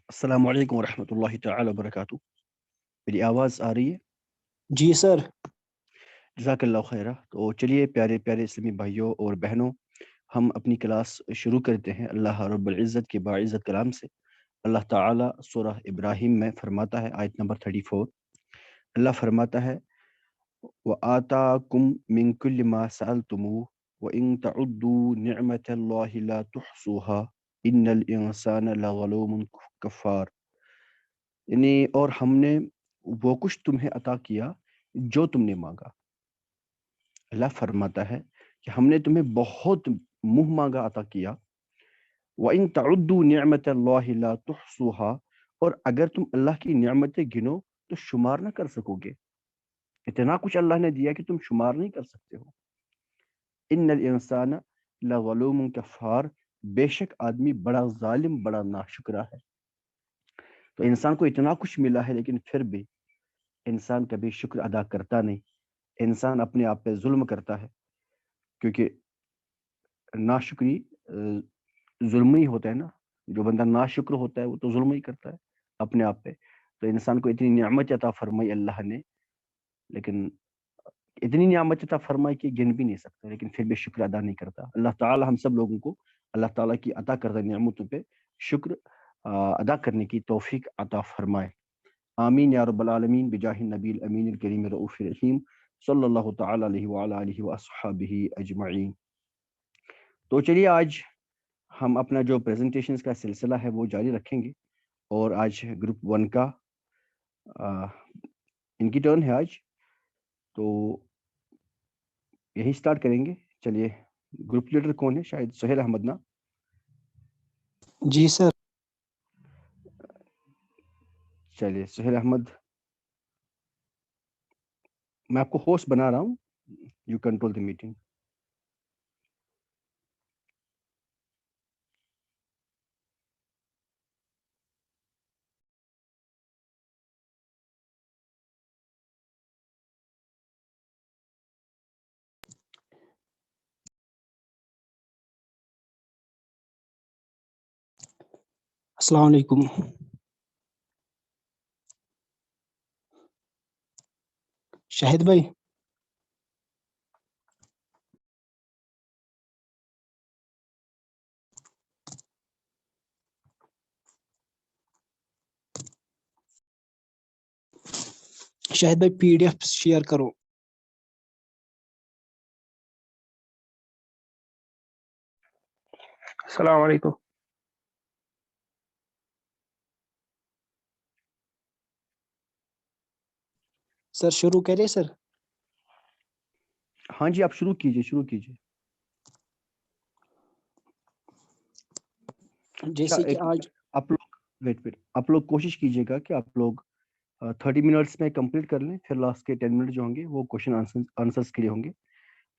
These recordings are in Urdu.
السلام علیکم ورحمۃ اللہ تعالی وبرکاتہ. میری آواز آ رہی ہے؟ جی سر. جزاک اللہ خیرہ. تو چلیے پیارے پیارے اسلامی بھائیوں اور بہنوں، ہم اپنی کلاس شروع کرتے ہیں اللہ رب العزت کے باعزت کلام سے. اللہ تعالیٰ سورہ ابراہیم میں فرماتا ہے، آیت نمبر 34، اللہ فرماتا ہے وَآتَاكُم مِّن كُلِّ مَا سَأَلْتُمُوهُ وَإِن تَعُدُّوا نِعْمَةَ اللَّهِ لَا تُحْصُوهَا إِنَّ الْإِنسَانَ لَظَلُومٌ كَفَّارٌ. یعنی اور ہم نے وہ کچھ تمہیں عطا کیا جو تم نے مانگا. اللہ فرماتا ہے کہ ہم نے تمہیں بہت منہ مانگا عطا کیا. وَإِن تَعُدُّوا نِعْمَةَ اللَّهِ لَا تُحْصُوهَا، اور اگر تم اللہ کی نعمتیں گنو تو شمار نہ کر سکو گے. اتنا کچھ اللہ نے دیا کہ تم شمار نہیں کر سکتے ہو. ان الانسان لظلوم کفار، بے شک آدمی بڑا ظالم، بڑا ناشکرا ہے. تو انسان کو اتنا کچھ ملا ہے لیکن پھر بھی انسان کبھی شکر ادا کرتا نہیں. انسان اپنے آپ پہ ظلم کرتا ہے، کیونکہ ناشکری ظلم ہی ہوتا ہے نا. جو بندہ ناشکر ہوتا ہے وہ تو ظلم ہی کرتا ہے اپنے آپ پہ. تو انسان کو اتنی نعمت عطا فرمائی اللہ نے، لیکن اتنی نعمت عطا فرمائی کہ گن بھی نہیں سکتا، لیکن پھر بھی شکر ادا نہیں کرتا. اللہ تعالی ہم سب لوگوں کو اللہ تعالیٰ کی عطا کردہ نعمتوں پہ شکر ادا کرنے کی توفیق عطا فرمائے. آمین یا رب العالمین بجاہ النبی الامین الکریم الرؤوف الرحیم صلی اللہ تعالی علیہ وعلی آلہ واصحابہ اجمعین. تو چلیے آج ہم اپنا جو پریزنٹیشنز کا سلسلہ ہے وہ جاری رکھیں گے، اور آج گروپ 1 کا ان کی ٹرن ہے آج، تو یہی سٹارٹ کریں گے. چلیے، گروپ لیڈر کون ہے؟ شاید سہیل احمد نا؟ جی سر. چلیے سہیل احمد، میں آپ کو ہوسٹ بنا رہا ہوں، یو کنٹرول دی میٹنگ. السلام علیکم. شاہد بھائی. شاہد بھائی پی ڈی ایف شیئر کرو. السلام علیکم. سر شروع کرے سر. ہاں جی، آپ شروع کیجیے. جیسے کہ آج آپ لوگ کوشش کیجیے گا کہ آپ لوگ 30 منٹس میں کمپلیٹ کر لیں، پھر لاسٹ کے 10 منٹ جو ہوں گے وہ کوشچن آنسرس کے لیے ہوں گے.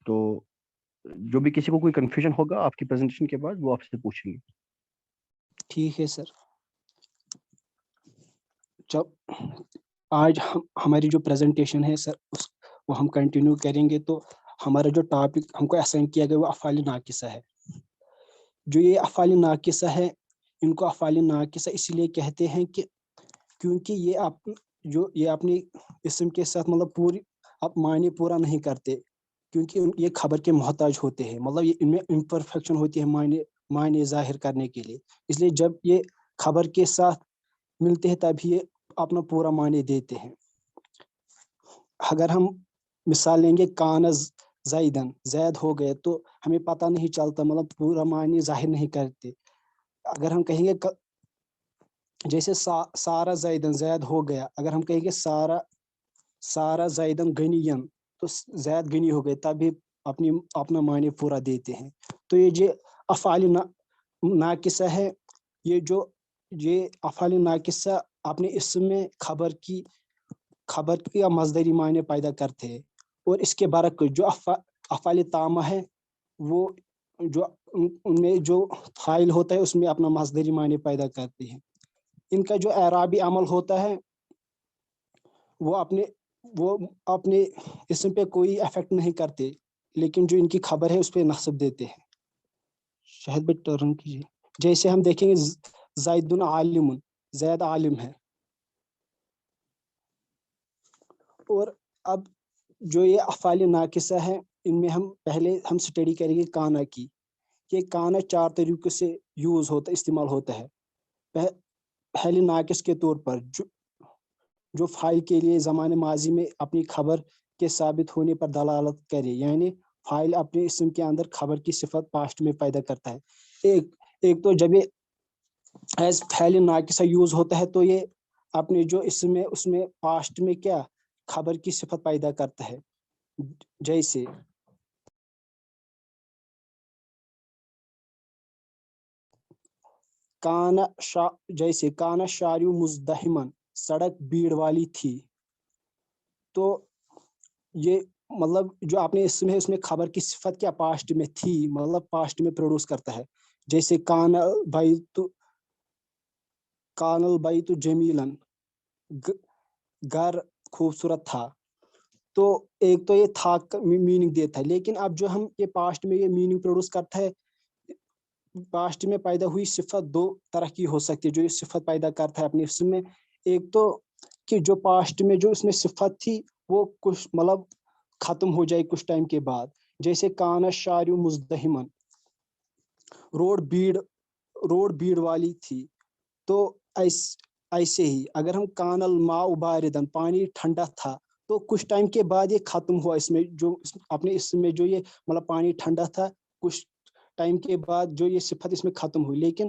تو جو بھی کسی کو کوئی کنفیوژن ہوگا آپ کی پریزنٹیشن کے بعد وہ آپ سے پوچھیں گے. ٹھیک ہے سر. جب آج ہماری جو پریزنٹیشن ہے سر وہ ہم کنٹینیو کریں گے، تو ہمارا جو ٹاپک ہم کو اسائن کیا گیا وہ افعال ناقصہ ہے. جو یہ افعال ناقصہ ہے، ان کو افعال ناقصہ اس لیے کہتے ہیں کہ کیونکہ یہ اپنی اسم کے ساتھ مطلب پوری معنی پورا نہیں کرتے، کیونکہ یہ خبر کے محتاج ہوتے ہیں. مطلب یہ ان میں امپرفیکشن ہوتی ہے معنی ظاہر کرنے کے لیے. اس لیے جب یہ خبر کے ساتھ ملتے ہیں تبھی یہ اپنا پورا معنی دیتے ہیں. اگر ہم مثال لیں گے کانز زیدن، زید ہو گئے، تو ہمیں پتہ نہیں چلتا، مطلب پورا معنی ظاہر نہیں کرتے. اگر ہم کہیں گے جیسے سارا زیدن، زید ہو گیا، اگر ہم کہیں گے سارا زیدن غنین، تو زید غنی ہو گئے، تبھی اپنا معنی پورا دیتے ہیں. تو یہ جو افعال ناقصہ ہے، یہ افعال ناقصہ اپنے اسم میں خبر کی یا مصدری معنی پیدا کرتے ہیں. اور اس کے برعکس جو افعال تامہ ہے، وہ جو ان میں جو فاعل ہوتا ہے اس میں اپنا مصدری معنی پیدا کرتے ہیں. ان کا جو اعرابی عمل ہوتا ہے وہ اپنے اسم پہ کوئی افیکٹ نہیں کرتے، لیکن جو ان کی خبر ہے اس پہ نصب دیتے ہیں. شاہد بھائی ٹرن کیجیے. جیسے ہم دیکھیں گے زیدن عالم، زید عالم ہے. اور اب جو یہ افعال ناقصہ ہے ان میں پہلے ہم اسٹڈی کریں گے کانا کی. یہ کانا 4 طریقوں سے یوز ہوتا استعمال ہوتا ہے. پہلے ناقص کے طور پر جو فاعل کے لیے زمانے ماضی میں اپنی خبر کے ثابت ہونے پر دلالت کرے، یعنی فاعل اپنے اسم کے اندر خبر کی صفت پاسٹ میں پیدا کرتا ہے. ایک تو جب یہ ایز فعل ناقصہ یوز ہوتا ہے تو یہ اپنے جو اسم ہے اس میں پاسٹ میں کیا خبر کی صفت پیدا کرتا ہے. جیسے جیسے کانا شاریو مزدحمن، سڑک بھیڑ والی تھی. تو یہ مطلب جو اپنے اسم ہے اس میں خبر کی صفت کیا پاسٹ میں تھی، مطلب پاسٹ میں پروڈیوس کرتا ہے. جیسے کان البیت جمیلن، گھر خوبصورت تھا. تو ایک تو یہ تھا میننگ دیتا ہے، لیکن اب جو ہم یہ پاسٹ میں یہ میننگ پروڈیوس کرتا ہے، پاسٹ میں پیدا ہوئی صفت 2 طرح کی ہو سکتی ہے جو یہ صفت پیدا کرتا ہے اپنے اسم میں. ایک تو کہ جو پاسٹ میں جو اس میں صفت تھی وہ کچھ مطلب ختم ہو جائے کچھ ٹائم کے بعد. جیسے کانا شاریو مزدحمن، روڈ بھیڑ والی تھی. تو ایسے ہی اگر ہم کان الماء باردن، پانی ٹھنڈا تھا، تو کچھ ٹائم کے بعد یہ ختم ہوا اس میں جو اپنے اسم میں جو یہ مطلب پانی ٹھنڈا تھا، کچھ ٹائم کے بعد جو یہ صفت اس میں ختم ہوئی. لیکن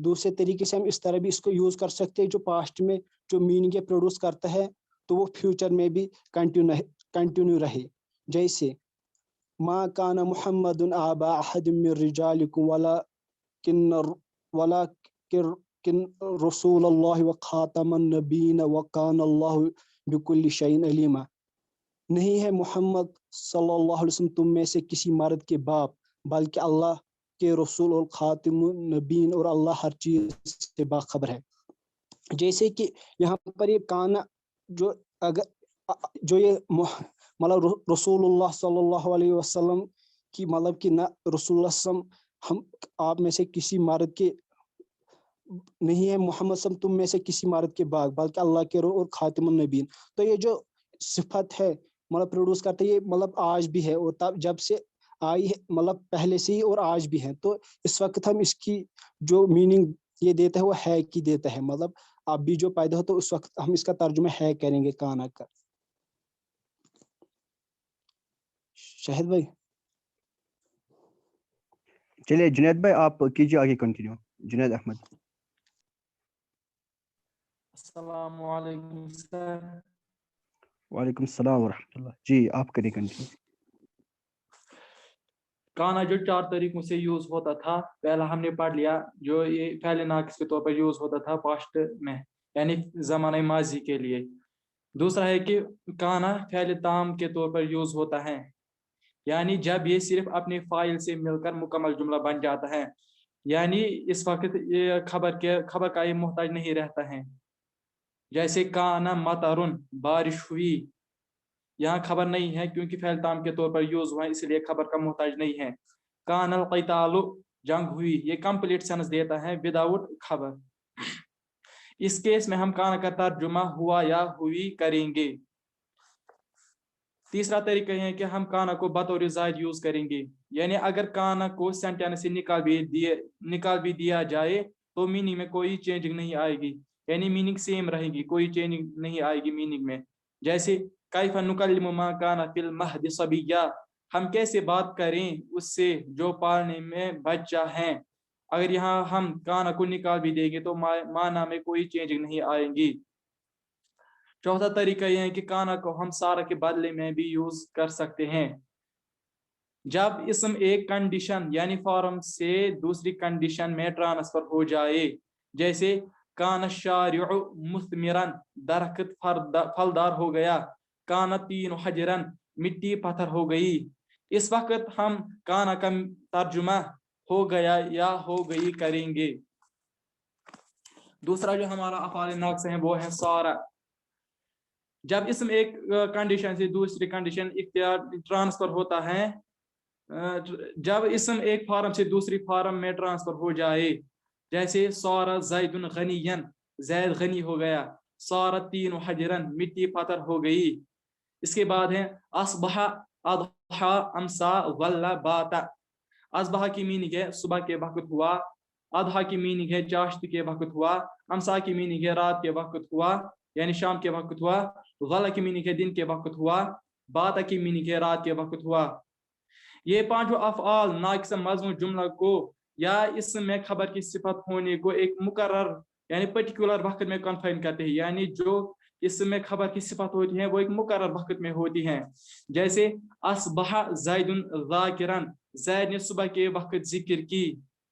دوسرے طریقے سے ہم اس طرح بھی اس کو یوز کر سکتے ہیں جو پاسٹ میں جو میننگ پروڈیوس کرتا ہے تو وہ فیوچر میں بھی کنٹینیو رہے. جیسے ما کان محمد آبا احد من رجالکم ولکن رسول اللہ وخاتم النبیین وکان اللہ بکل شیء علیما. نہیں ہے محمد صلی اللہ علیہ وسلم تم میں سے کسی مرد کے باپ، بلکہ اللہ کے رسول اور خاتم النبیین، اور اللہ ہر چیز سے باخبر ہے. جیسے کہ یہاں پر یہ کانا جو یہ مطلب رسول اللہ صلی اللہ علیہ وسلم کی مطلب کہ نہ رسول اللہ صلی اللہ علیہ وسلم ہم آپ میں سے کسی مرد کے نہیں ہے، محمد صلی اللہ علیہ وسلم تم میں سے کسی مرد کے باپ بلکہ اللہ کے اور خاتم النبیین. تو یہ جو صفت ہے مطلب پروڈیوس کرتے یہ مطلب آج بھی ہے اور تب جب سے آئی ہے مطلب پہلے سے ہی اور آج بھی ہے. تو اس وقت ہم اس کی جو میننگ یہ دیتا ہے وہ ہے کی دیتا ہے، مطلب اب بھی جو پیدا ہو تو اس وقت ہم اس کا ترجمہ ہے کریں گے کانا کا. شاہد بھائی چلیے جنید بھائی آپ کیجیے آگے کنٹینیو. جنید احمد. السلام علیکم سر. وعلیکم السلام ورحمۃ اللہ. جی آپ کریں کنٹینیو. کانا جو 4 طریقوں سے یوز ہوتا تھا، پہلا ہم نے پڑھ لیا جو یہ فعل ناقص کے طور پر یوز ہوتا تھا پاسٹ میں یعنی زمانہ ماضی کے لیے. دوسرا ہے کہ کانا فعل تام کے طور پر یوز ہوتا ہے، یعنی جب یہ صرف اپنے فاعل سے مل کر مکمل جملہ بن جاتا ہے، یعنی اس وقت یہ خبر کا یہ محتاج نہیں رہتا ہے. جیسے کانا مطرن، بارش ہوئی، یہاں خبر نہیں ہے کیونکہ فعل تام کے طور پر یوز ہوا ہے اس لیے خبر کا محتاج نہیں ہے. کان القتال، جنگ ہوئی، یہ کمپلیٹ سینس دیتا ہے وداؤٹ خبر. اس کیس میں ہم کانا کا ترجمہ ہوا یا ہوئی کریں گے. تیسرا طریقہ یہ ہے کہ ہم کانا کو بطور زائد یوز کریں گے، یعنی اگر کانا کو سینٹینس سے نکال بھی دیا جائے تو میننگ میں کوئی چینجنگ نہیں آئے گی، یعنی میننگ سیم رہے گی، کوئی چینجنگ نہیں آئے گی میننگ میں. جیسے کیف نکلم من کان فی المہد صبیا، ہم کیسے بات کریں اس سے جو پالنے میں بچہ ہیں. اگر یہاں ہم کانا کو نکال بھی دیں گے تو معنی میں کوئی چینجنگ نہیں آئے گی. چوتھا طریقہ یہ ہے کہ کانا کو ہم سارا کے بدلے میں بھی یوز کر سکتے ہیں جب اسم ایک کنڈیشن یعنی فارم سے دوسری کنڈیشن میں ٹرانسفر ہو جائے. جیسے کان الشارع مثمرن، درخت پھلدار ہو گیا. کان طین حجرن، مٹی پتھر ہو گئی. اس وقت ہم کانا کا ترجمہ ہو گیا یا ہو گئی کریں گے. دوسرا جو ہمارا افعال ناقص ہے وہ ہے سارا. جب اسم ایک کنڈیشن سے دوسری کنڈیشن ٹرانسفر ہوتا ہے، جب اسم ایک فارم سے دوسری فارم میں ٹرانسفر ہو جائے جیسے صار زید غنیًا، زید غنی ہو گیا. صار الطین حجرا، مٹی پتھر ہو گئی. اس کے بعد ہے اصبح اضحى امسا ظل بات. اصبح کی میننگ ہے صبح کے وقت ہوا، اضحیٰ کی میننگ ہے چاشت کے وقت ہوا، امسا کی میننگ ہے رات کے وقت ہوا یعنی شام کے وقت ہوا، ظل کی میننگ ہے دن کے وقت ہوا، بات کی میننگ ہے رات کے وقت ہوا. یہ پانچوں افعال ناقص مضمون جملہ کو یا اس میں خبر کی صفت ہونے کو ایک مقرر یعنی پرٹیکولر وقت میں کنفائن کرتے ہیں، یعنی جو اس میں خبر کی صفت ہوتی ہیں وہ ایک مقرر وقت میں ہوتی ہیں. جیسے اصبح زید ذاکرا، زید نے صبح کے وقت ذکر کی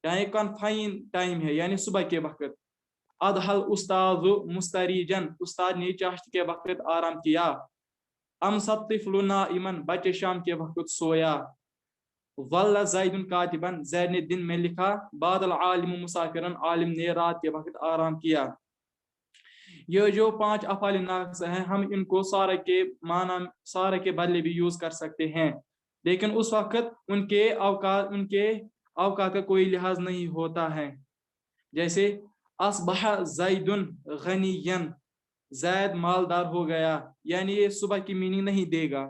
یعنی کنفائن ٹائم ہے یعنی صبح کے وقت. اضحى الاستاذ مستریجن، استاد نے چاشت کے وقت آرام کیا. امسى الطفل نائما، بچے شام کے وقت سویا. ظل زید کاتبا، زید نے دن میں لکھا. بعد العالم مسافرا، عالم نے رات کے وقت آرام کیا. یہ جو 5 افعال ناقصہ ہیں ہم ان کو سارے کے معنی سارے کے بدلے بھی یوز کر سکتے ہیں، لیکن اس وقت ان کے اوقات کا کوئی لحاظ نہیں ہوتا ہے. جیسے اصبح زید غنیا، زید مالدار ہو گیا یعنی یہ صبح کی میننگ نہیں دے گا.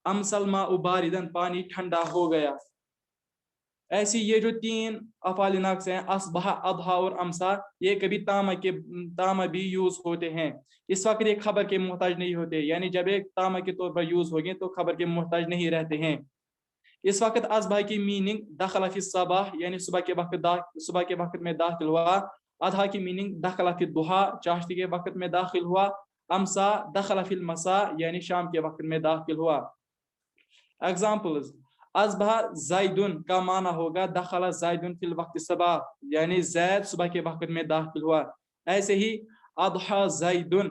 امسى الماء باردا، پانی ٹھنڈا ہو گیا. ایسی یہ جو 3 افعال ناقص ہیں اصبح، اضحى اور امسا، یہ کبھی تامہ بھی یوز ہوتے ہیں. اس وقت ایک خبر کے محتاج نہیں ہوتے، یعنی جب ایک تامہ کے طور پر یوز ہوگے تو خبر کے محتاج نہیں رہتے ہیں. اس وقت اصبح کی میننگ دخل فی الصباح یعنی صبح کے وقت میں داخل ہوا. اضحیٰ کی میننگ دخل فی الضحیٰ، چاشت کے وقت میں داخل ہوا. امسا دخل فی المساء یعنی شام کے وقت میں داخل ہوا. ایگزامپلز: اصبح زیدن کا معنی ہوگا دخل زیدن فی الوقت الصباح یعنی زید صبح کے وقت میں داخل ہوا. ایسے ہی اضحى زیدن،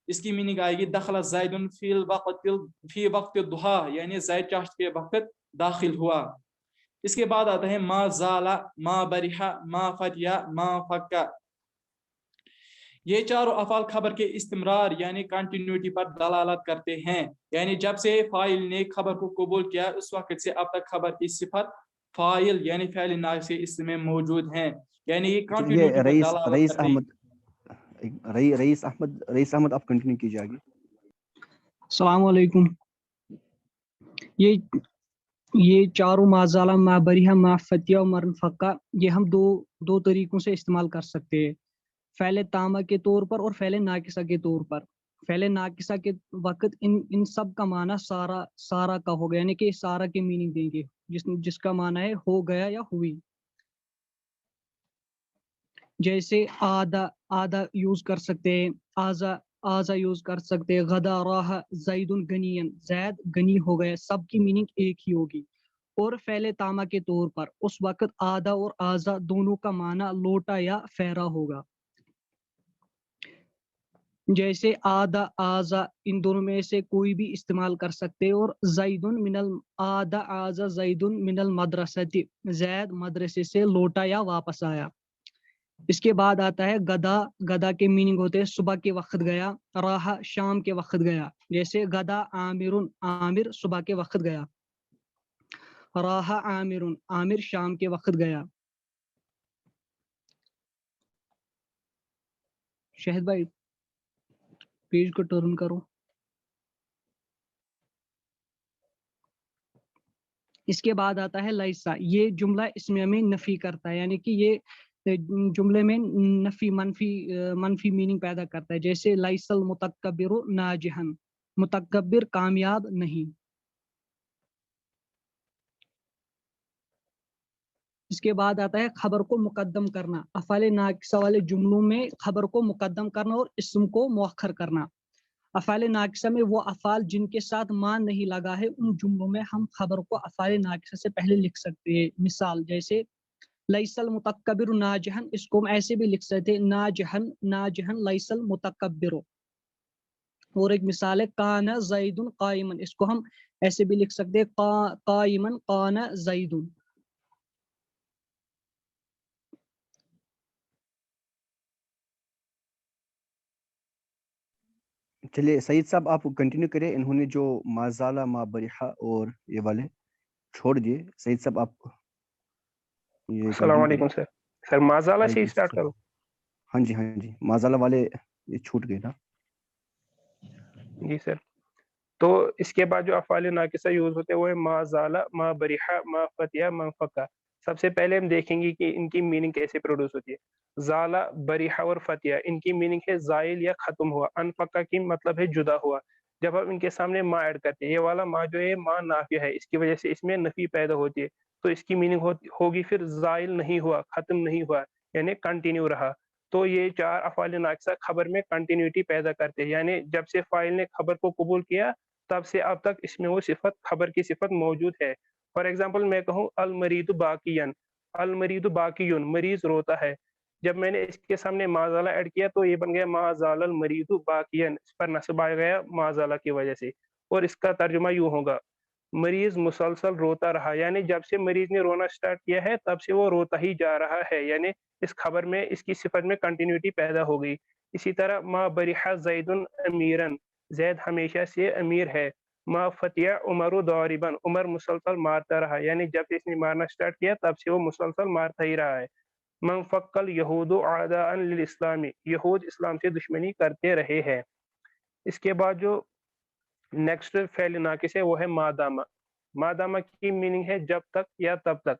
اس کی میننگ آئے گی دخل زیدن فی وقت الضحیٰ یعنی زید چاشت کے وقت داخل ہوا. اس کے بعد آتا ہے ما زال، ما برح، ما فتیا، ما فکا. یہ چاروں افعال خبر کے استمرار یعنی کنٹینیوٹی پر دلالت کرتے ہیں، یعنی جب سے فاعل نے خبر کو قبول کیا اس وقت سے اب تک خبر کی صفت فاعل یعنی فعل ناقص کے اس میں موجود ہیں، یعنی یہ کنٹینیوٹی پر دلالت کرتے ہیں. رئیس احمد آپ کنٹینیو کیجیے آگے. السلام علیکم. یہ چاروں مازالہ، ما بریحہ، ما فتیہ اور مرن فقہ، یہ ہم دو طریقوں سے استعمال کر سکتے ہیں، فعل تامہ کے طور پر اور فعل ناقصہ کے طور پر. فعل ناقصہ کے وقت ان سب کا معنی سارا کا ہوگا یعنی کہ سارا کے میننگ دیں گے جس کا معنی ہے ہو گیا یا ہوئی. جیسے آدھا یوز کر سکتے ہیں، آزا یوز کر سکتے ہیں. غدا راہ زید غنیًا، زید غنی ہو گیا، سب کی میننگ ایک ہی ہوگی. اور فعل تامہ کے طور پر اس وقت آدھا اور آزا دونوں کا معنی لوٹا یا پھیرا ہوگا. جیسے آدھا آزا ان دونوں میں سے کوئی بھی استعمال کر سکتے، اور آدھا آزا زید من المدرسۃ، زید مدرسے سے لوٹا یا واپس آیا. اس کے بعد آتا ہے گدا کے میننگ ہوتے ہیں صبح کے وقت گیا، راہ شام کے وقت گیا. جیسے گدا عامر صبح کے وقت گیا، راہ عامر شام کے وقت گیا. شہد بھائی پیج کو ٹرن کرو. اس کے بعد آتا ہے لیسا، یہ جملہ اسمیہ میں نفی کرتا ہے یعنی کہ یہ جملے میں منفی میننگ پیدا کرتا ہے. جیسے لیس المتکبر ناجحا، متکبر کامیاب نہیں. اس کے بعد آتا ہے خبر کو مقدم کرنا، افعال ناقصہ والے جملوں میں خبر کو مقدم کرنا اور اسم کو مؤخر کرنا. افعال ناقصہ میں وہ افعال جن کے ساتھ مان نہیں لگا ہے ان جملوں میں ہم خبر کو افعال ناقصہ سے پہلے لکھ سکتے ہیں. مثال جیسے لیس المتکبر ناجحا، اس کو ہم ایسے بھی لکھ سکتے ہیں ناجحا لیس المتکبر. اور ایک مثال ہے کان زید قائما، اس کو ہم ایسے بھی لکھ سکتے ہیں قائما کان زید. چلیے سعید صاحب آپ کنٹینیو کریں، انہوں نے جو ما زالہ، ما بریحہ اور یہ والے چھوڑ دیے. سعید صاحب آپ یہ السلام کنٹینیو علیکم کریں. سر مازالہ سے وعلیکم اسٹارٹ السلام. کروں؟ ہاں جی ہاں جی، مازالہ والے یہ چھوٹ گئے نا. جی سر. تو اس کے بعد جو افعال ناقصہ یوز ہوتے ہیں وہ ہے ما زالہ، ما بریحہ، ما فتیہ، ما فقہ. سب سے پہلے ہم دیکھیں گے کہ ان کی میننگ کیسے پروڈیوس ہوتی ہے. زالہ، بریحہ اور فتیہ ان کی میننگ ہے زائل یا ختم ہوا. انفقہ کی مطلب ہے جدا ہوا. جب ہم ان کے سامنے ما ایڈ کرتے ہیں، یہ والا ما جو ہے ما نافیہ ہے، اس کی وجہ سے اس میں نفی پیدا ہوتی ہے، تو اس کی میننگ ہوگی پھر زائل نہیں ہوا، ختم نہیں ہوا، یعنی کنٹینیو رہا. تو یہ چار افعال ناقصہ خبر میں کنٹینیوٹی پیدا کرتے ہیں، یعنی جب سے فاعل نے خبر کو قبول کیا تب سے اب تک اس میں وہ صفت، خبر کی صفت موجود ہے. فار ایگزامپل میں کہوں المرید باقین، المرید باقیون، مریض روتا ہے. جب میں نے اس کے سامنے ما زالہ ایڈ کیا تو یہ بن گیا ما زال المرید باقین، اس پر نصب آ گیا ما زالہ کی وجہ سے. اور اس کا ترجمہ یوں ہوگا مریض مسلسل روتا رہا، یعنی جب سے مریض نے رونا سٹارٹ کیا ہے تب سے وہ روتا ہی جا رہا ہے، یعنی اس خبر میں اس کی صفت میں کنٹینیوٹی پیدا ہو گئی. اسی طرح ما بریحہ زید امیرن، زید ہمیشہ سے امیر ہے. ما فتیہ عمر ضاربا، عمر مسلسل مارتا رہا، یعنی جب اس نے مارنا سٹارٹ کیا تب سے وہ مسلسل مارتا ہی رہا ہے. من فق الیہود اعداء للاسلام، یہود اسلام سے دشمنی کرتے رہے ہیں. اس کے بعد جو نیکسٹ فعل ناقص ہے وہ ہے مادامہ. مادامہ کی میننگ ہے جب تک یا تب تک.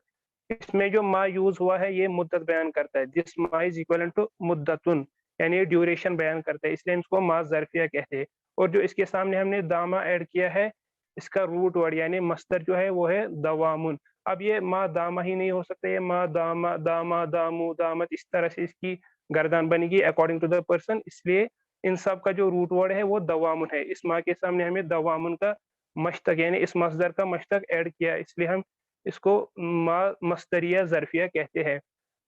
اس میں جو ما یوز ہوا ہے یہ مدت بیان کرتا ہے. دس ما از اکویلنٹ ٹو مدتن، یعنی ڈیوریشن بیان کرتا ہے، اس لیے اس کو ما ظرفیہ کہتے ہیں. اور جو اس کے سامنے ہم نے دامہ ایڈ کیا ہے، اس کا روٹ ورڈ یعنی مصدر جو ہے وہ ہے دوامن. اب یہ ما دامہ ہی نہیں ہو سکتا، یہ ما دامہ، دامہ، دامو، دامت، اس طرح سے اس کی گردان بنے گی اکارڈنگ ٹو دا پرسن. اس لیے ان سب کا جو روٹ ورڈ ہے وہ دوامن ہے. اس ما کے سامنے ہمیں دوامن کا مشتق یعنی اس مصدر کا مشتق ایڈ کیا، اس لیے ہم اس کو ما مصدریہ ظرفیہ کہتے ہیں.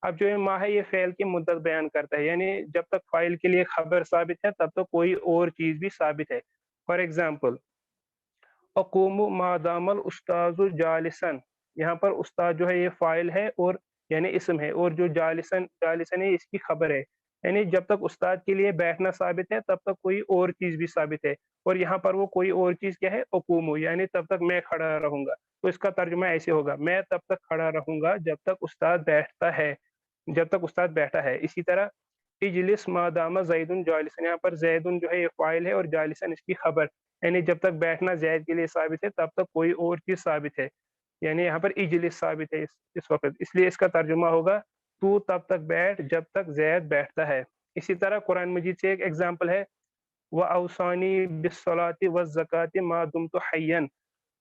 اب جو یہ ما ہے یہ فعل کی مدت بیان کرتا ہے، یعنی جب تک فاعل کے لیے خبر ثابت ہے تب تک کوئی اور چیز بھی ثابت ہے. فار ایگزامپل اقوم ما دام الاستاذ جالسا، یہاں پر استاد جو ہے یہ فاعل ہے اور یعنی اسم ہے، اور جو جالسن، جالسن ہے اس کی خبر ہے، یعنی جب تک استاد کے لیے بیٹھنا ثابت ہے تب تک کوئی اور چیز بھی ثابت ہے. اور یہاں پر وہ کوئی اور چیز کیا ہے، اقوم، یعنی تب تک میں کھڑا رہوں گا. تو اس کا ترجمہ ایسے ہوگا میں تب تک کھڑا رہوں گا جب تک استاد بیٹھتا ہے، جب تک استاد بیٹھا ہے. اسی طرح اجلس ما دام زید جالسن، یہاں پر زید جو ہے یہ فاعل ہے اور جالسن اس کی خبر، یعنی جب تک بیٹھنا زید کے لیے ثابت ہے تب تک کوئی اور چیز ثابت ہے، یعنی یہاں پر اجلس ثابت ہے اس وقت، اس لیے اس کا ترجمہ ہوگا تو تب تک بیٹھ جب تک زید بیٹھتا ہے. اسی طرح قرآن مجید سے ایک ایگزامپل ہے وَأَوْصَانِي بِالصَّلَاةِ وَالزَّكَاةِ مَا دُمْتُ حَيًّا،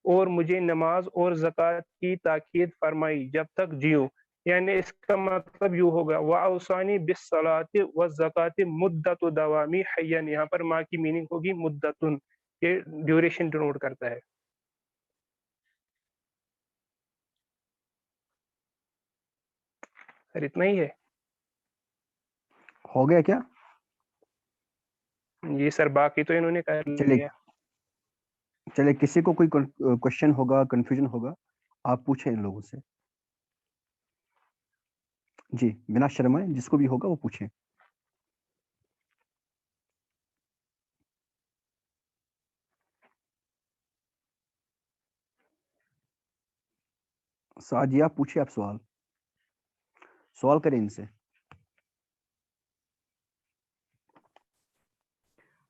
اور مجھے نماز اور زکوٰۃ کی تاکید فرمائی جب تک جیوں، یعنی اس کا مطلب یوں ہوگا وَأَوْصَانِي بِالصَّلَاةِ وَالزَّكَاةِ مُدَّتُ دَوَامِ حَيًّا، یہاں پر ما کی میننگ ہوگی مدتن، یہ ڈیوریشن ڈینوٹ کرتا ہے. سر اتنا ہی ہے؟ ہو گیا کیا؟ جی سر باقی تو انہوں نے کر لیا. چلے کسی کو کوئی کوشچن ہوگا، کنفیوژن ہوگا، آپ پوچھیں ان لوگوں سے. جی بنا شرمائے جس کو بھی ہوگا وہ پوچھیں. سعدیہ پوچھیں، آپ سوال کریں ان سے.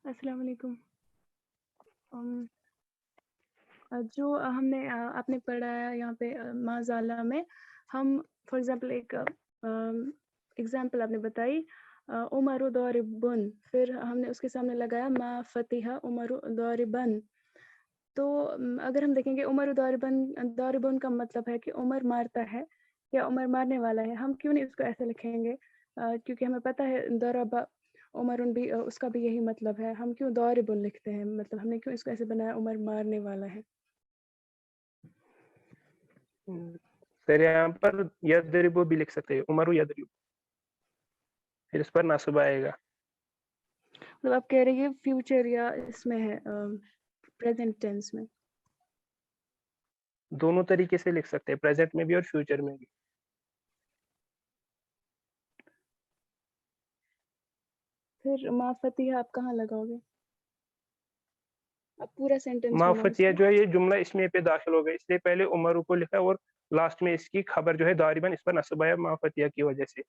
السلام علیکم. جو ہم نے آپ نے پڑھا ہے یہاں پہ ما زالہ میں، ہم فار ایگزامپل ایک ایگزامپل آپ نے بتائی عمر ضاربن، پھر ہم نے اس کے سامنے لگایا ما فتح عمر ضاربن. تو اگر ہم دیکھیں گے عمر ضاربن کا مطلب ہے کہ عمر مارتا ہے یا عمر مارنے والا ہے، ہم کیوں نہیں اس کو ایسے لکھیں گے؟ کیونکہ ہمیں پتہ ہے ضرب عمر بھی اس کا بھی یہی مطلب ہے، ہم کیوں ضاربن لکھتے ہیں؟ مطلب ہم نے کیوں اس کو ایسے بنایا عمر مارنے والا ہے؟ سر یہاں پر یضرب بھی لکھ سکتے ہیں، عمر یضرب، پھر اس پر نصب آئے گا. مطلب آپ کہہ رہے ہیں فیوچر یا اس میں ہے پریزنٹ ٹینس میں؟ دونوں طریقے سے لکھ سکتے ہیں، پریزنٹ میں بھی اور فیوچر میں بھی. پھر ما فتح آپ کہاں لگاؤ گے؟ آپ پورا سینٹینس ما بناؤ اس فتح کو. جو ہے یہ جملہ اسمیہ پہ داخل ہو گیا، اس لیے پہلے عمر کو لکھا اور لاسٹ میں اس کی خبر جو ہے داربن اس پر نصب آیا ما فتیہ کی وجہ سے.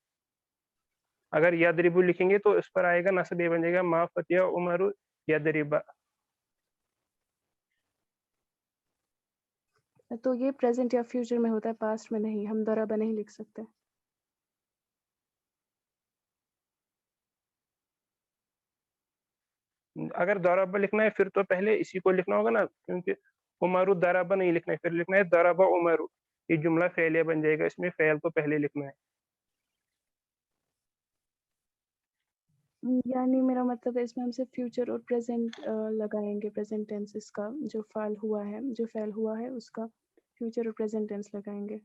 اگر یدربو لکھیں گے تو اس پر آئے گا نصب یہ بن جائے گا ما فتیہ عمر یدربا. تو یہ پریزنٹ یا فیوچر میں ہوتا ہے، پاسٹ میں نہیں، ہم ضربہ نہیں لکھ سکتے. اگر ضربہ لکھنا ہے پھر تو پہلے اسی کو لکھنا ہوگا نا، کیونکہ عمر ضربہ نہیں لکھنا ہے، پھر لکھنا ہے ضربہ عمر. یہ جملہ فعلیہ بن جائے گا، اس میں فعل کو پہلے لکھنا ہے. یعنی میرا مطلب ہے اس میں ہم صرف فیوچر اور پریزنٹ لگائیں گے، پریزنٹ ٹینس اس کا جو فعل ہوا ہے اس کا فیوچر اور پریزنٹ ٹینس لگائیں گے،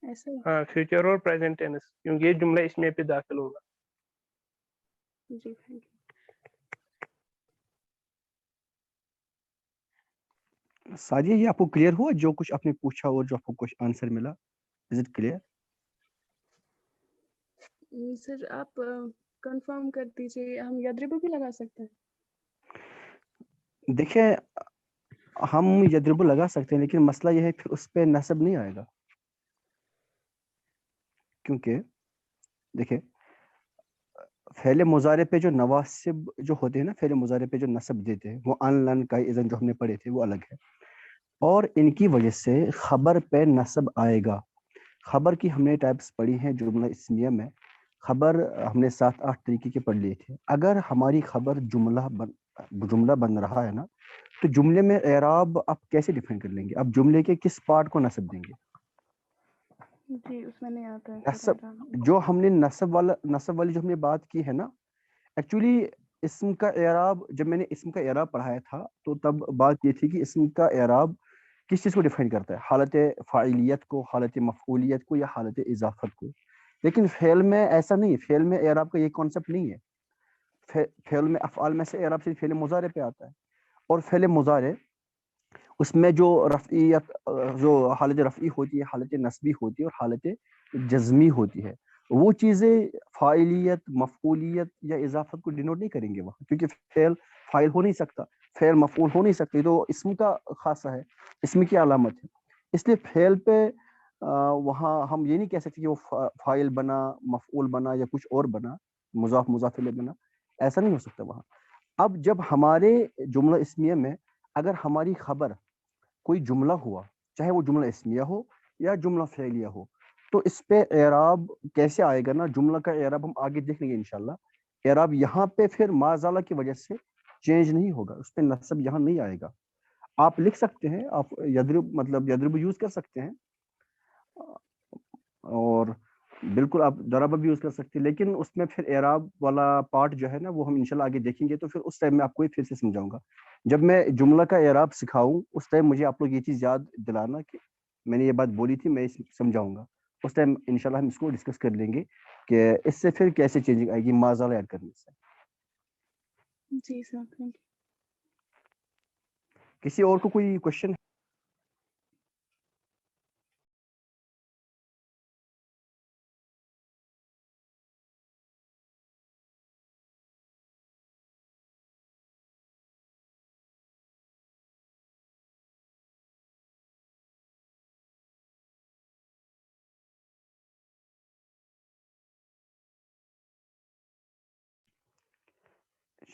ایسا ہی؟ ہاں، فیوچر اور پریزنٹ ٹینس، کیونکہ یہ جملہ اس میں پہ داخل ہوگا. جی تھینک یو. سعدیہ یہ آپ کو کلیئر ہوا جو کچھ آپ نے پوچھا اور جو آپ کو کچھ آنسر ملا؟ Is it clear? سر آپ کنفرم کر دیجیے، ہم یدربو بھی لگا سکتے ہیں؟ دیکھیں ہم یدربو لگا سکتے ہیں، لیکن مسئلہ یہ ہے پھر اس پہ نصب نہیں آئے گا، کیونکہ دیکھیں فعل مضارع پہ جو نواسب جو ہوتے ہیں نا، فعل مضارع پہ جو نصب دیتے ہیں وہ ان لن کا اذن جو ہم نے پڑھے تھے وہ الگ ہے، اور ان کی وجہ سے خبر پہ نصب آئے گا. خبر کی ہم نے ٹائپس پڑھی ہیں جملہ اسمیہ میں. خبر ہم نے 7-8 طریقے کے پڑھ لیے تھے. اگر ہماری خبر جملہ بن رہا ہے نا، تو جملے میں اعراب آپ کیسے ڈیفائن کر لیں گے؟ آپ جملے کے کس پارٹ کو نصب دیں گے؟ جی اس میں نہیں آتا ہے نصب جو ہم نے نصب والی جو ہم نے بات کی ہے نا، ایکچولی اسم کا اعراب، جب میں نے اسم کا اعراب پڑھایا تھا تو تب بات یہ تھی کہ اسم کا اعراب کس چیز کو ڈیفائن کرتا ہے، حالت فاعلیت کو، حالت مفعولیت کو، یا حالت اضافت کو. لیکن فعل میں ایسا نہیں ہے، فعل میں اعراب کا یہ کانسیپٹ نہیں ہے. فعل میں افعال میں سے اعراب صرف فعل مضارع پہ آتا ہے، اور فعل مضارع اس میں جو رفعیت، جو حالت رفعی ہوتی ہے، حالت نصبی ہوتی ہے اور حالت جزمی ہوتی ہے، وہ چیزیں فاعلیت، مفعولیت یا اضافت کو ڈینوٹ نہیں کریں گے وہاں، کیونکہ فعل فاعل ہو نہیں سکتا، فعل مفعول ہو نہیں سکتی، تو اسم کا خاصہ ہے، اسم کی علامت ہے. اس لیے فعل پہ وہاں ہم یہ نہیں کہہ سکتے کہ وہ فاعل بنا، مفعول بنا یا کچھ اور بنا، مضاف مضاف الیہ بنا، ایسا نہیں ہو سکتا وہاں. اب جب ہمارے جملہ اسمیہ میں اگر ہماری خبر کوئی جملہ ہوا، چاہے وہ جملہ اسمیہ ہو یا جملہ فعلیہ ہو، تو اس پہ اعراب کیسے آئے گا نا، جملہ کا اعراب ہم آگے دیکھ لیں گے انشاءاللہ. اعراب یہاں پہ پھر ما زالہ کی وجہ سے چینج نہیں ہوگا، اس پہ نصب یہاں نہیں آئے گا. آپ لکھ سکتے ہیں، آپ یضرب یوز کر سکتے ہیں، اور بالکل آپ ضربہ بھی یوز کر سکتے ہیں، لیکن اس میں پھر اعراب والا پارٹ جو ہے نا وہ ہم انشاءاللہ آگے دیکھیں گے، تو پھر اس ٹائم میں آپ کو پھر سے سمجھاؤں گا. جب میں جملہ کا اعراب سکھاؤں اس ٹائم مجھے آپ لوگ یہ چیز یاد دلانا کہ میں نے یہ بات بولی تھی، میں سمجھاؤں گا. اس ٹائم انشاءاللہ ہم اس کو ڈسکس کر لیں گے کہ اس سے پھر کیسے چینجنگ آئے گی ما زالہ ایڈ کرنے سے. جی سر تھینک یو. کسی اور کو کوئی کوشچن؟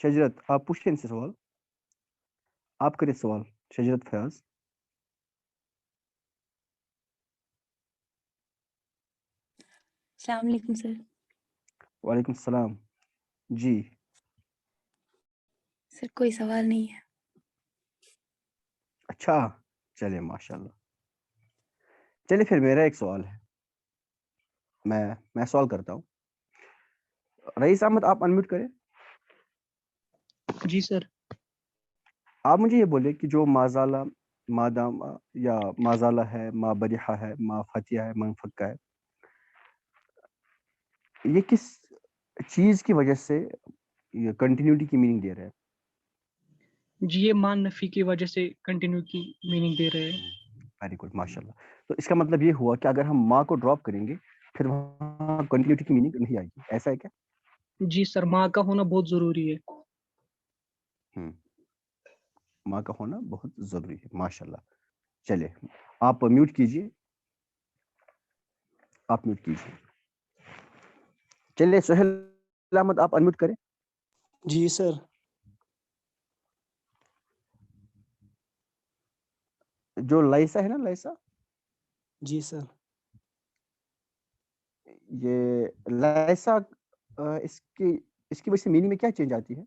شجرت آپ پوچھیں ان سے سوال، آپ کریں سوال. شجرت فیاض. السلام علیکم سر. وعلیکم السلام. جی سر کوئی سوال نہیں ہے. اچھا چلے ماشاءاللہ. چلے پھر میرا ایک سوال ہے، میں سوال کرتا ہوں. رئیس احمد آپ انمیوٹ کریں. جی سر. آپ مجھے یہ بولے کہ جو ما زالہ، ما دام یا ما زالہ ہے، ما بریحہ ہے، ما فتیہ ہے، ما انفکہ ہے، یہ کس چیز کی وجہ سے یہ کنٹینیوٹی کی میننگ دے رہے ہیں؟ جی یہ مان نفی کی وجہ سے کنٹینیو کی میننگ دے رہے ہیں. ویری گڈ ماشاءاللہ. تو اس کا مطلب یہ ہوا کہ اگر ہم ما کو ڈراپ کریں گے پھر وہاں کنٹینیوٹی کی میننگ نہیں آئے گی، ایسا ہے کیا؟ جی سر، ماں کا ہونا بہت ضروری ہے. ماں کا ہونا بہت ضروری ہے، ماشاءاللہ. چلے آپ میوٹ کیجیے, آپ میوٹ کیجیے. چلیے سہیل احمد آپ انمیوٹ کریں. جی سر. جو لائسا ہے نا, لائسا, جی سر. یہ لائسا اس کی وجہ سے میننگ میں کیا چینج آتی ہے؟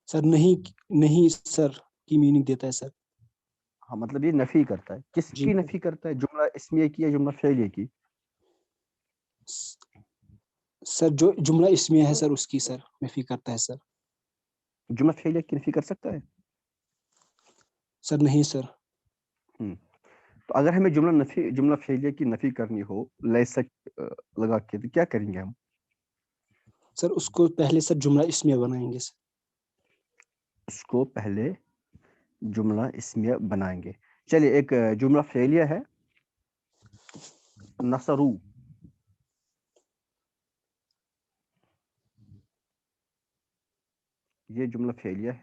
سر نہیں سر کی میننگ دیتا ہے سر. ہاں مطلب یہ نفی کرتا ہے. کس جی کی نفی کرتا ہے, جملہ اسمیہ کی یا جملہ فعلیہ کی؟ سر جو جملہ اسمیہ ہے سر اس کی سر نفی کرتا ہے سر. جملہ فعلیہ کی نفی کر سکتا ہے؟ سر نہیں سر. تو اگر ہمیں جملہ فعلیہ کی نفی کرنی ہو لیسا لگا کے, تو کیا کریں گے ہم؟ سر اس کو پہلے سر جملہ اسمیہ بنائیں گے سر. اس کو پہلے جملہ اسمیہ بنائیں گے. چلیے ایک جملہ فعلیہ ہے نصرو, یہ جملہ فعلیہ ہے.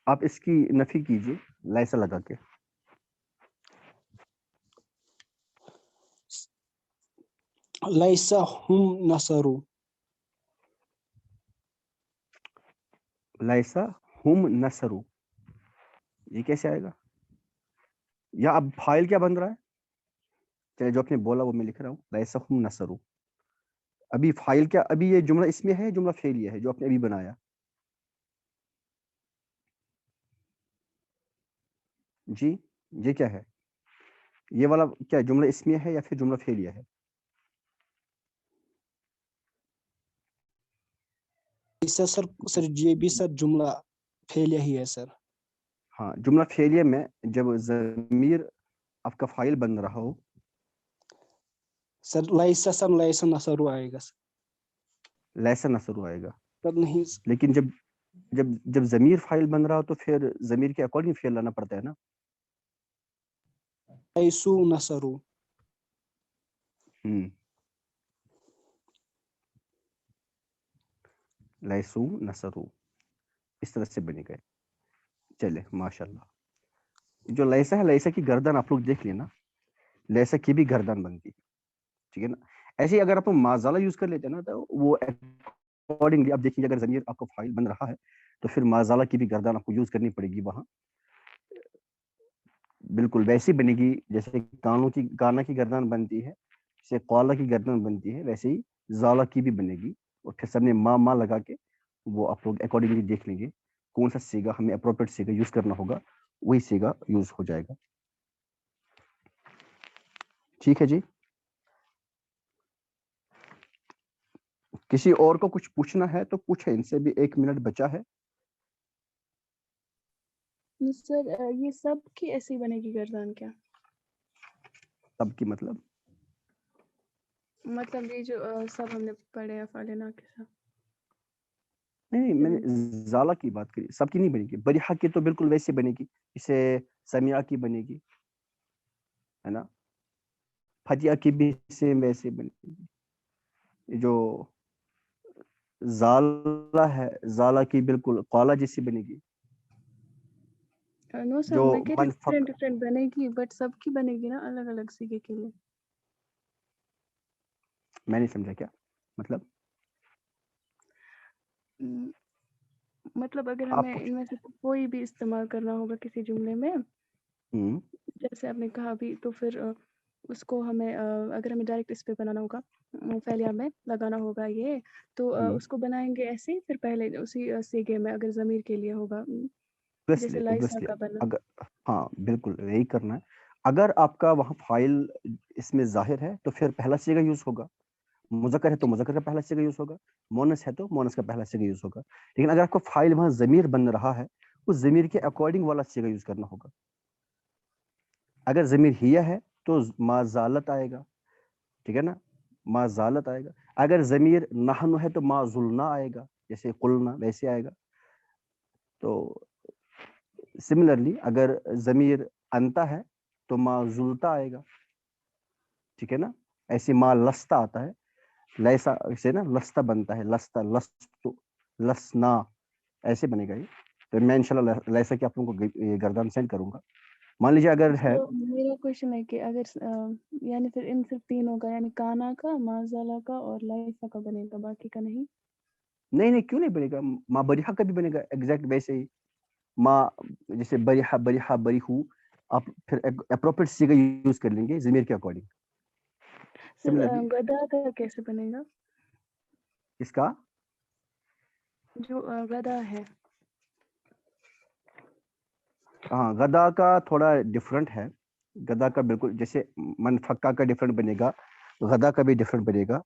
آپ اس کی نفی کیجئے لیسا لگا کے. لیسا ہم نصرو. لیسا ہم نصرو, یہ کیسے آئے گا؟ یا اب فائل کیا بن رہا ہے؟ چلے جو آپ نے بولا وہ میں لکھ رہا ہوں, لیسا ہم نصرو. ابھی فائل کیا, ابھی یہ جملہ اسمیہ ہے, جملہ فعلیہ ہے جو آپ نے ابھی بنایا؟ جی یہ کیا ہے؟ یہ والا کیا جملہ اسمیہ ہے یا پھر جملہ فعلیہ ہے؟ سر یہ بھی سر جملہ فعلیہ ہی ہے سر. ہاں جملہ فعلیہ میں جب ضمیر آپ کا فائل بن رہا ہو, سر لیسا نصرو آئے گا سر. لیسا نصرو آئے گا. سر نہیں لیکن جب ضمیر فائل بن رہا ہو تو پھر ضمیر کے اکارڈنگ فعل لانا پڑتا ہے نا. لیسو نصرو. لیسو نصرو اس طرح سے بنے گئے. چلے ماشاءاللہ. جو لیسا ہے, لیسا کی گردن آپ لوگ دیکھ لینا, لیسا کی بھی گردن بنتی, ٹھیک ہے نا. ایسے ہی اگر آپ مازالہ یوز کر لیتے ہیں نا, تو وہ اکارڈنگلی آپ دیکھیں گے اگر ضمیر آپ کا فائل بن رہا ہے تو پھر مازالہ کی بھی گردن آپ کو یوز کرنی پڑے گی وہاں. بالکل ویسی بنے گی جیسے کانا کی گردن بنتی ہے, جیسے قالا کی گردن بنتی ہے, ویسے ہی زالہ کی بھی بنے گی. اور پھر سب نے ماں لگا کے وہ آپ لوگ اکارڈنگلی دیکھ لیں گے کون سا سیگا ہمیں اپروپریٹ سیگا یوز کرنا ہوگا, وہی سیگا یوز ہو جائے گا. ٹھیک ہے جی. کسی اور کو کچھ پوچھنا ہے تو پوچھے, ان سے بھی 1 منٹ بچا ہے. سر یہ سب کی ایسی بنے گی گردان کیا؟ سب کی مطلب یہ جو سب ہم نے پڑھے افعال ناقصہ. نہیں, میں نے زالہ کی بات کری, سب کی نہیں بنے گی. بریحہ کی تو بالکل ویسے بنے گی جسے سمیعہ کی بنے گی, ہے نا. فتیہ کی بھی سیم ویسے بنے گی. جو زالہ ہے, زالہ کی بالکل قالا جیسی بنے گی. نو سر جو میں کہہ رہی منفق, ڈفرینٹ بنے گی, بٹ سب کی بنے گی نا الگ الگ سیگے کے لیے. میں نہیں سمجھا کیا مطلب. اگر آپ ہمیں ان میں سے کوئی بھی استعمال کرنا ہوگا کسی جملے میں, جیسے آپ نے کہا ابھی, تو پھر اس کو ہمیں اگر ہمیں ڈائریکٹ اس پہ بنانا ہوگا, فعلیہ میں لگانا ہوگا یہ, تو اس کو بنائیں گے ایسے. پھر پہلے اسی سیگے میں اگر ضمیر کے لیے ہوگا, جیسے لائسا کا بنا. ہاں بالکل یہی کرنا ہے. اگر آپ کا وہاں فائل اس میں ظاہر ہے تو پھر پہلا سیگا یوز ہوگا. مذکر ہے تو مذکر کا پہلا سیگا یوز ہوگا, مونس ہے تو مونس کا پہلا سیگا یوز ہوگا. لیکن اگر آپ کو فائل وہاں ضمیر بن رہا ہے, اس ضمیر کے اکارڈنگ والا سیگا یوز کرنا ہوگا. اگر ضمیر ہیہ ہے تو ما زالت آئے گا, ٹھیک ہے نا, ما زالت آئے گا. اگر ضمیر نحن ہے تو ما زلنا آئے گا, جیسے قلنا ویسے آئے گا. تو سملرلی اگر ضمیر انتا ہے تو ما زلتا آئے گا, ٹھیک ہے نا. ایسے ما لستا آتا ہے, لیسا سے نا لستا بنتا ہے, لستا لست لسنا ایسے بنے گا یہ. تو میں انشاءاللہ لیسا کہ آپ لوگوں کو یہ گردان سینڈ کروں گا. مان لیجیے اگر ہے تو میرا کوشچن ہے کہ اگر یعنی پھر ان صرف تینوں کا یعنی کانا کا مازالہ کا اور لائفا کا بنے گا باقی کا نہیں. نہیں کیوں نہیں بنے گا, ما بریحہ کا بھی بنے گا ایگزیکٹ ویسے ہی. ما جیسے بریحہ بریحو, آپ پھر اپروپریٹ سیگا یوز کر لیں گے ضمیر کے اکارڈنگ. سر غدا کا کیسے بنے گا؟ اس کا جو غدا ہے. ہاں غدا کا تھوڑا ڈفرنٹ ہے. غدا کا بالکل جیسے منفقہ کا ڈفرنٹ بنے گا, غدا کا بھی ڈفرنٹ بنے گا.